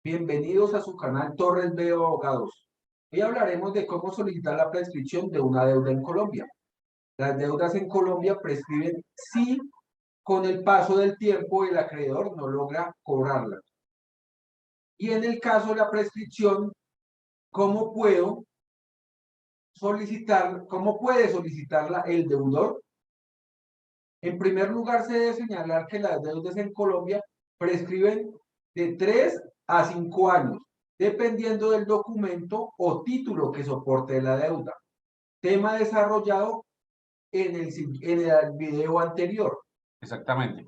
Bienvenidos a su canal Torres Veo Abogados. Hoy hablaremos de cómo solicitar la prescripción de una deuda en Colombia. Las deudas en Colombia prescriben si con el paso del tiempo el acreedor no logra cobrarla. Y en el caso de la prescripción, ¿cómo puede solicitarla el deudor? En primer lugar, se debe señalar que las deudas en Colombia prescriben de 3 a 5 años, dependiendo del documento o título que soporte la deuda. Tema desarrollado en el video anterior. Exactamente.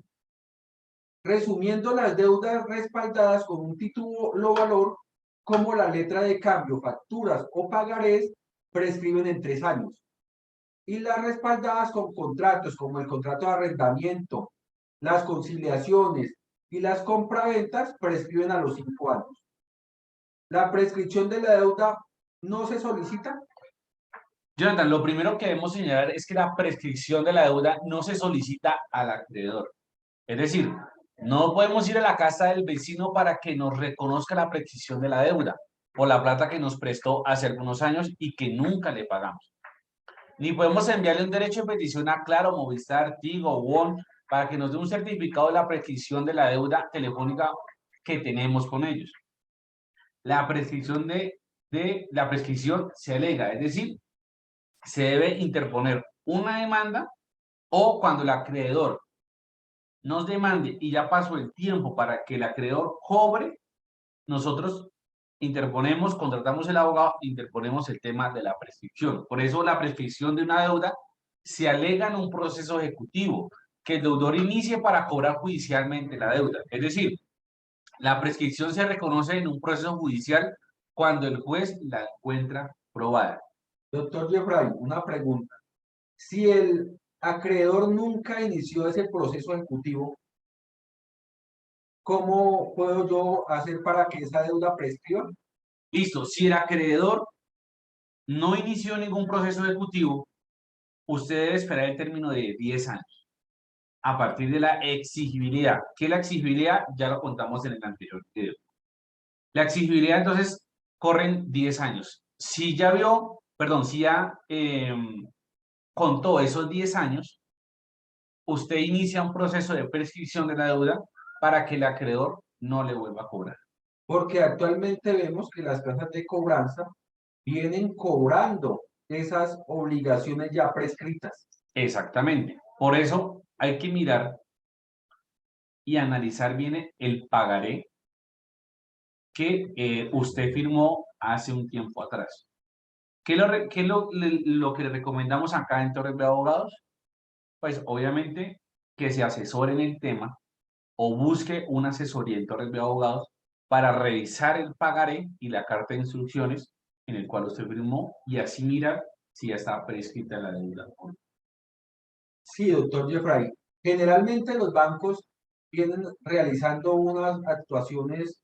Resumiendo, las deudas respaldadas con un título o valor, como la letra de cambio, facturas o pagarés, prescriben en 3 años. Y las respaldadas con contratos como el contrato de arrendamiento, las conciliaciones y las compraventas prescriben a los 5 años. La prescripción de la deuda no se solicita. Jonathan, lo primero que debemos señalar es que la prescripción de la deuda no se solicita al acreedor. Es decir, no podemos ir a la casa del vecino para que nos reconozca la prescripción de la deuda por la plata que nos prestó hace algunos años y que nunca le pagamos. Ni podemos enviarle un derecho de petición a Claro, Movistar, Tigo, WOM para que nos dé un certificado de la prescripción de la deuda telefónica que tenemos con ellos. La prescripción de la prescripción se alega, es decir, se debe interponer una demanda o cuando el acreedor nos demande y ya pasó el tiempo para que el acreedor cobre, nosotros interponemos, contratamos el abogado, interponemos el tema de la prescripción. Por eso la prescripción de una deuda se alega en un proceso ejecutivo, que el deudor inicie para cobrar judicialmente la deuda. Es decir, la prescripción se reconoce en un proceso judicial cuando el juez la encuentra probada. Doctor Jeffrey, una pregunta. Si el acreedor nunca inició ese proceso ejecutivo, ¿cómo puedo yo hacer para que esa deuda prescriba? Listo, si el acreedor no inició ningún proceso ejecutivo, usted debe esperar el término de 10 años a partir de la exigibilidad. ¿Qué es la exigibilidad? Ya lo contamos en el anterior video. La exigibilidad, entonces, corren 10 años. Si ya contó esos 10 años, usted inicia un proceso de prescripción de la deuda para que el acreedor no le vuelva a cobrar. Porque actualmente vemos que las casas de cobranza vienen cobrando esas obligaciones ya prescritas. Exactamente. Por eso hay que mirar y analizar bien el pagaré que usted firmó hace un tiempo atrás. ¿Qué es lo que le recomendamos acá en Torres de Abogados? Pues obviamente que se asesore en el tema o busque una asesoría en Torres de Abogados para revisar el pagaré y la carta de instrucciones en el cual usted firmó y así mirar si ya está prescrita la deuda o no. Sí, doctor Jeffrey. Generalmente los bancos vienen realizando unas actuaciones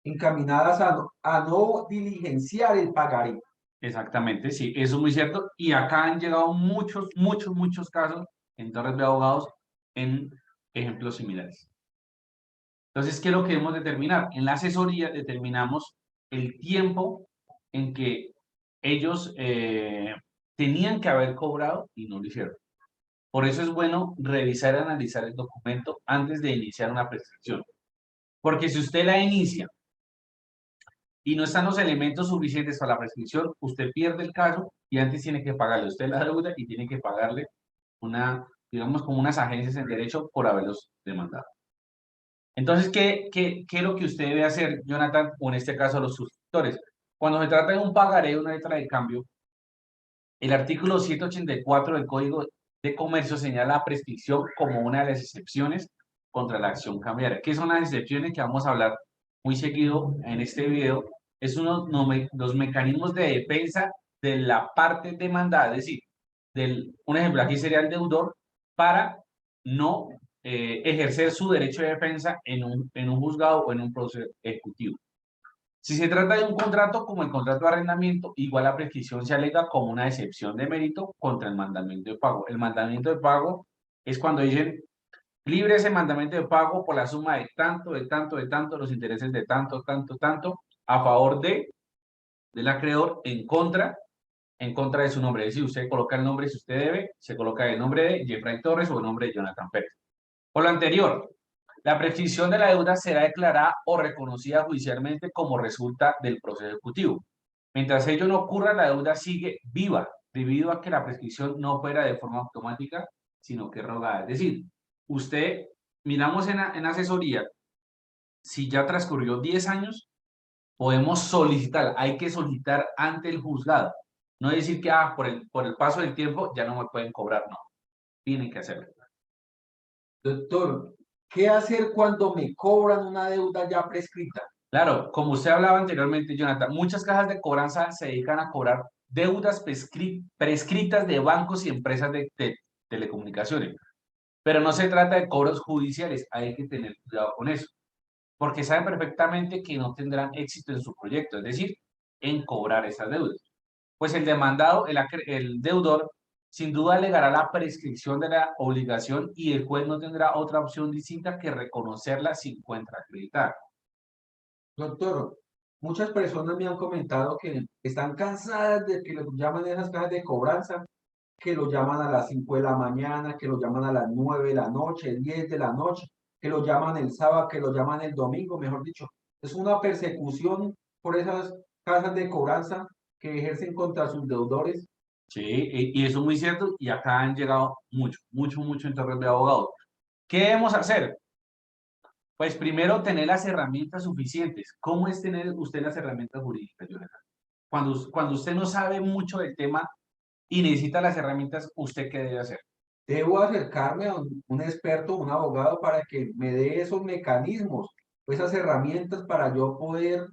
encaminadas a no diligenciar el pagaré. Exactamente, sí, eso es muy cierto. Y acá han llegado muchos casos en Torres de Abogados en ejemplos similares. Entonces, ¿qué es lo que debemos determinar? En la asesoría determinamos el tiempo en que ellos tenían que haber cobrado y no lo hicieron. Por eso es bueno revisar y analizar el documento antes de iniciar una prescripción. Porque si usted la inicia y no están los elementos suficientes para la prescripción, usted pierde el caso y antes tiene que pagarle a usted la deuda y tiene que pagarle digamos, como unas agencias en derecho por haberlos demandado. Entonces, ¿qué es lo que usted debe hacer, Jonathan, o en este caso los suscriptores? Cuando se trata de un pagaré, una letra de cambio, el artículo 184 del Código de Comercio señala la prescripción como una de las excepciones contra la acción cambiaria. ¿Qué son las excepciones que vamos a hablar muy seguido en este video? Es los mecanismos de defensa de la parte demandada, es decir, un ejemplo aquí sería el deudor para no ejercer su derecho de defensa en un juzgado o en un proceso ejecutivo. Si se trata de un contrato como el contrato de arrendamiento, igual la prescripción se alega como una excepción de mérito contra el mandamiento de pago. El mandamiento de pago es cuando dicen, libre ese mandamiento de pago por la suma de tanto, de tanto, de tanto, los intereses de tanto, tanto, tanto, a favor del acreedor en contra de su nombre. Es decir, usted coloca el nombre, si usted debe, se coloca el nombre de Jeffrey Torres o el nombre de Jonathan Pérez. Por lo anterior, la prescripción de la deuda será declarada o reconocida judicialmente como resulta del proceso ejecutivo. Mientras ello no ocurra, la deuda sigue viva, debido a que la prescripción no opera de forma automática, sino que es rogada. Es decir, usted, miramos en asesoría, si ya transcurrió 10 años, podemos solicitar, hay que solicitar ante el juzgado. No decir que por el paso del tiempo ya no me pueden cobrar, no. Tienen que hacerlo. Doctor, ¿qué hacer cuando me cobran una deuda ya prescrita? Claro, como usted hablaba anteriormente, Jonathan, muchas cajas de cobranza se dedican a cobrar deudas prescritas de bancos y empresas de telecomunicaciones. Pero no se trata de cobros judiciales, hay que tener cuidado con eso, porque saben perfectamente que no tendrán éxito en su proyecto, es decir, en cobrar esas deudas. Pues el demandado, el deudor, sin duda alegará la prescripción de la obligación y el juez no tendrá otra opción distinta que reconocerla si encuentra acreditada. Doctor, muchas personas me han comentado que están cansadas de que los llaman a esas cajas de cobranza, que lo llaman a las 5 de la mañana, que lo llaman a las 9 de la noche, 10 de la noche, que lo llaman el sábado, que lo llaman el domingo, mejor dicho. Es una persecución por esas cajas de cobranza que ejercen contra sus deudores. Sí, y eso es muy cierto, y acá han llegado mucho en torres de abogados. ¿Qué debemos hacer? Pues primero tener las herramientas suficientes. ¿Cómo es tener usted las herramientas jurídicas, Jonathan? Cuando usted no sabe mucho del tema y necesita las herramientas, ¿usted qué debe hacer? Debo acercarme a un experto, un abogado, para que me dé esos mecanismos, esas herramientas para yo poder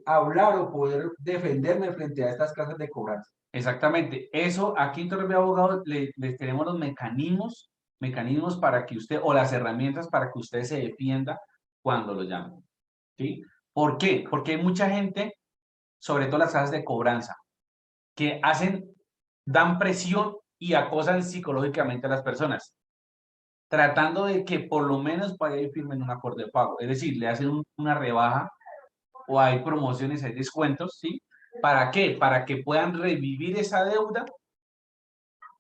hablar o poder defenderme frente a estas casas de cobranza. Exactamente. Eso, aquí en Torres de Abogados les tenemos los mecanismos para que usted, o las herramientas para que usted se defienda cuando lo llamen. ¿Sí? ¿Por qué? Porque hay mucha gente, sobre todo las casas de cobranza, que dan presión y acosan psicológicamente a las personas, tratando de que por lo menos vaya y firmen un acuerdo de pago. Es decir, le hacen una rebaja o hay promociones, hay descuentos, ¿sí? ¿Para qué? Para que puedan revivir esa deuda,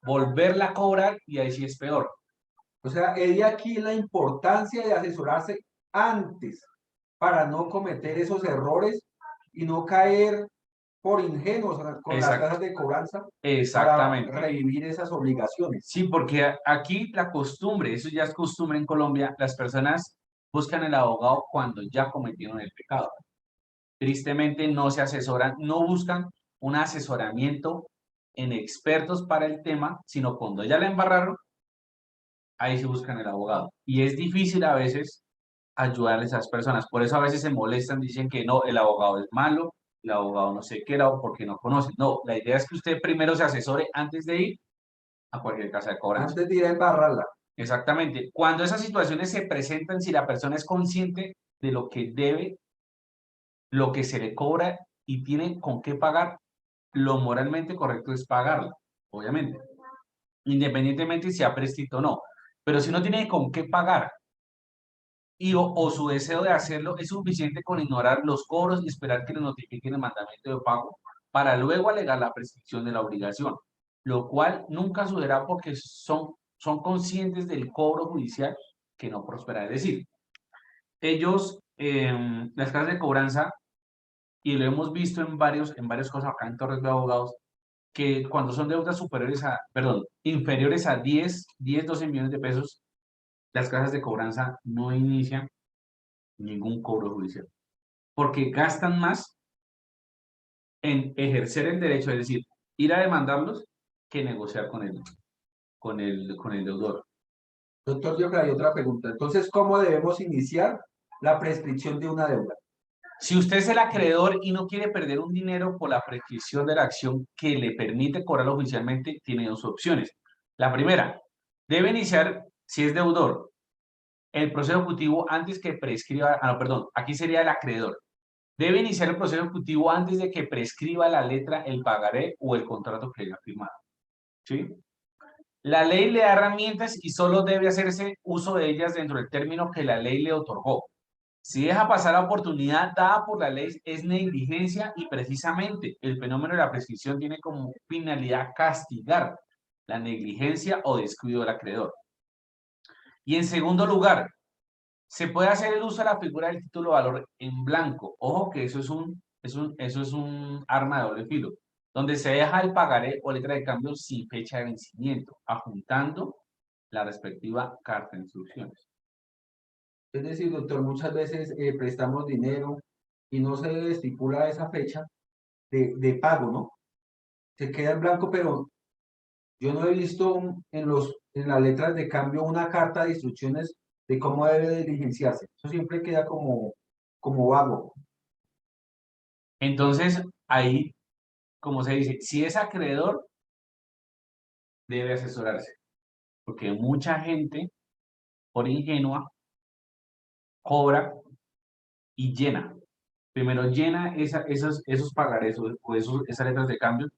volverla a cobrar y ahí sí es peor. O sea, es de aquí la importancia de asesorarse antes para no cometer esos errores y no caer por ingenuos con las Exacto, casas de cobranza para exactamente. revivir esas obligaciones. Sí, porque aquí la costumbre, eso ya es costumbre en Colombia, las personas buscan el abogado cuando ya cometieron el pecado. Tristemente no se asesoran, no buscan un asesoramiento en expertos para el tema, sino cuando ya la embarraron, ahí se buscan el abogado. Y es difícil a veces ayudarles a esas personas. Por eso a veces se molestan, dicen que no, el abogado es malo, el abogado no sé qué era o porque no conoce. No, la idea es que usted primero se asesore antes de ir a cualquier casa de cobranza. Antes de ir a embarrarla. Exactamente. Cuando esas situaciones se presentan, si la persona es consciente de lo que debe, lo que se le cobra y tiene con qué pagar, lo moralmente correcto es pagarlo, obviamente, independientemente si ha prescrito o no. Pero si no tiene con qué pagar o su deseo de hacerlo, es suficiente con ignorar los cobros y esperar que le notifiquen el mandamiento de pago para luego alegar la prescripción de la obligación, lo cual nunca sucederá porque son conscientes del cobro judicial que no prospera. Es decir, ellos, las casas de cobranza, y lo hemos visto en varios casos acá en Torres de Abogados, que cuando son deudas inferiores a 12 millones de pesos, las casas de cobranza no inician ningún cobro judicial, porque gastan más en ejercer el derecho, es decir, ir a demandarlos, que negociar con el deudor. Doctor, yo hay otra pregunta. Entonces, ¿cómo debemos iniciar la prescripción de una deuda? Si usted es el acreedor y no quiere perder un dinero por la prescripción de la acción que le permite cobrarlo judicialmente, tiene dos opciones. La primera, debe iniciar, si es deudor, el proceso ejecutivo antes que prescriba, no, perdón, aquí sería el acreedor. Debe iniciar el proceso ejecutivo antes de que prescriba la letra, el pagaré o el contrato que haya firmado. ¿Sí? La ley le da herramientas y solo debe hacerse uso de ellas dentro del término que la ley le otorgó. Si deja pasar la oportunidad dada por la ley, es negligencia y precisamente el fenómeno de la prescripción tiene como finalidad castigar la negligencia o descuido del acreedor. Y en segundo lugar, se puede hacer el uso de la figura del título de valor en blanco. Ojo que eso es un arma de doble filo, donde se deja el pagaré o letra de cambio sin fecha de vencimiento, adjuntando la respectiva carta de instrucciones. Es decir, doctor, muchas veces prestamos dinero y no se estipula esa fecha de pago, ¿no? Se queda en blanco, pero yo no he visto en las letras de cambio una carta de instrucciones de cómo debe diligenciarse. Eso siempre queda como vago. Entonces, ahí, como se dice, si es acreedor, debe asesorarse, porque mucha gente, por ingenua, cobra y llena. Primero llena esos pagarés o esas letras de cambio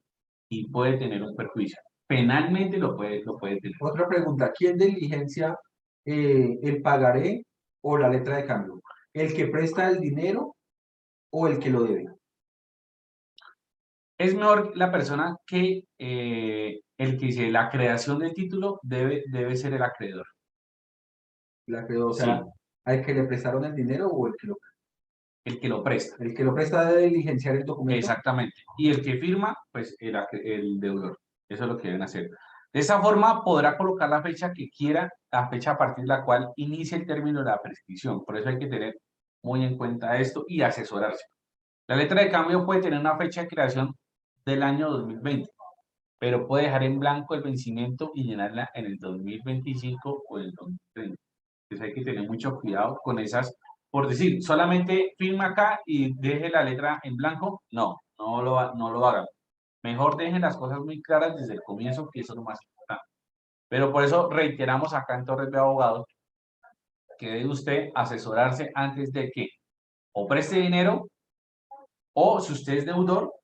y puede tener un perjuicio. Penalmente lo puede tener. Otra pregunta, ¿quién diligencia el pagaré o la letra de cambio? ¿El que presta el dinero o el que lo debe? Es mejor la persona que el que dice la creación del título debe ser el acreedor. O Sí, sea, ¿al que le prestaron el dinero o el que lo presta. el que lo presta debe diligenciar el documento? Exactamente. Y el que firma, pues el deudor. Eso es lo que deben hacer. De esa forma podrá colocar la fecha que quiera, la fecha a partir de la cual inicia el término de la prescripción. Por eso hay que tener muy en cuenta esto y asesorarse. La letra de cambio puede tener una fecha de creación del año 2020, pero puede dejar en blanco el vencimiento y llenarla en el 2025 o el 2030. Entonces hay que tener mucho cuidado con esas, por decir, solamente firma acá y deje la letra en blanco. No, no lo hagan. Mejor dejen las cosas muy claras desde el comienzo, que eso es lo más importante. Pero por eso reiteramos acá en Torres de Abogados que debe usted asesorarse antes de que o preste dinero o si usted es deudor,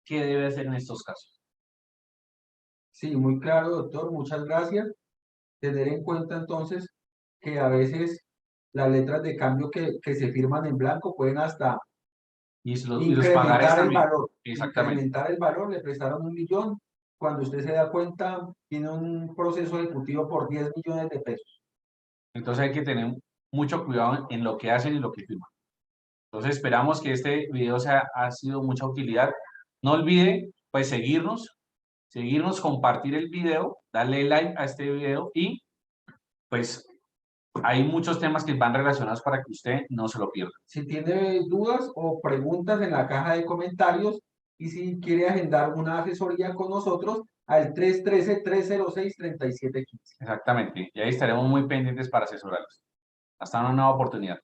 ¿qué debe hacer en estos casos? Sí, muy claro, doctor, muchas gracias. Tener en cuenta entonces que a veces las letras de cambio que se firman en blanco pueden hasta Y los pagarés también. Exactamente. incrementar el valor, le prestaron 1.000.000, cuando usted se da cuenta, tiene un proceso ejecutivo por 10 millones de pesos. Entonces hay que tener mucho cuidado en lo que hacen y lo que firman. Entonces esperamos que este video ha sido mucha utilidad. No olvide pues seguirnos, compartir el video, darle like a este video y pues hay muchos temas que van relacionados para que usted no se lo pierda. Si tiene dudas o preguntas en la caja de comentarios y si quiere agendar una asesoría con nosotros al 313-306-3715. Exactamente. Y ahí estaremos muy pendientes para asesorarlos. Hasta una nueva oportunidad.